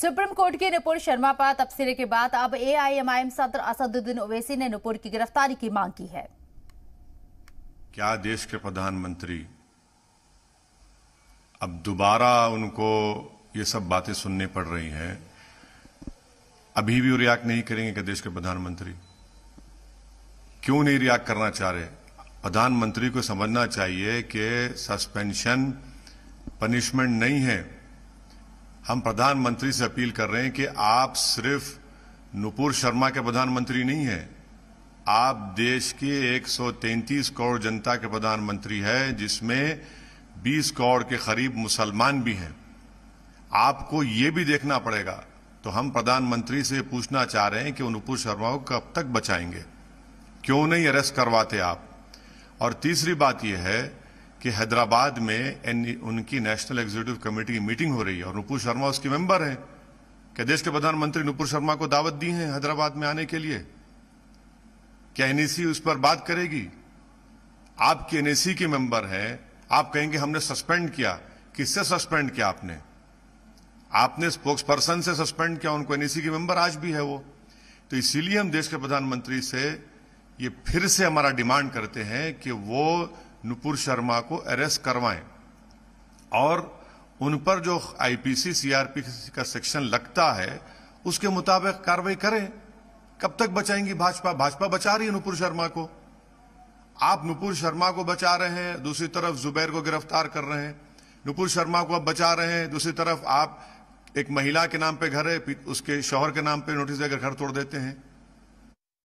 Supreme court के नुपुर शर्मा पर तबसरे के बाद अब एआईएमआईएम सदर असदुद्दीन ओवैसी ने नुपुर की गिरफ्तारी की मांग की है। क्या देश के प्रधानमंत्री अब दोबारा उनको ये सब बातें सुननी पड़ रही हैं? अभी भी वो रिएक्ट नहीं करेंगे क्या देश के प्रधानमंत्री? क्यों नहीं रिएक्ट करना चाह रहे? प्रधानमंत्री को समझना चाहिए कि सस्पेंशन पनिशमेंट नहीं है। हम प्रधानमंत्री से अपील कर रहे हैं कि आप सिर्फ नुपुर शर्मा के प्रधानमंत्री नहीं हैं, आप देश के 133 करोड़ जनता के प्रधानमंत्री हैं, जिसमें 20 करोड़ के करीब मुसलमान भी हैं। आपको ये भी देखना पड़ेगा। तो हम प्रधानमंत्री से पूछना चाह रहे हैं कि नुपुर शर्मा को कब तक बचाएंगे? क्यों नहीं अरेस्ट करवाते आप? और तीसरी बात यह है कि हैदराबाद में उनकी नेशनल एग्जीक्यूटिव कमेटी की मीटिंग हो रही है और नुपुर शर्मा उसकी मेंबर है। क्या देश के प्रधानमंत्री नुपुर शर्मा को दावत दी है हैदराबाद में आने के लिए? क्या एनएसी उस पर बात करेगी? आपकी एनएसी की मेंबर है, आप कहेंगे हमने सस्पेंड किया। किससे सस्पेंड किया आपने? आपने स्पोक्स पर्सन से सस्पेंड किया उनको, एनएसी की मेंबर आज भी है वो। तो इसीलिए हम देश के प्रधानमंत्री से ये फिर से हमारा डिमांड करते हैं कि वो नुपुर शर्मा को अरेस्ट करवाएं और उन पर जो आईपीसी सीआरपीसी का सेक्शन लगता है उसके मुताबिक कार्रवाई करें। कब तक बचाएंगी भाजपा? भाजपा बचा रही है नुपुर शर्मा को। आप नुपुर शर्मा को बचा रहे हैं, दूसरी तरफ जुबैर को गिरफ्तार कर रहे हैं। नुपुर शर्मा को अब बचा रहे हैं, दूसरी तरफ आप एक महिला के नाम पे घर है, उसके शौहर के नाम पे नोटिस देकर घर तोड़ देते हैं।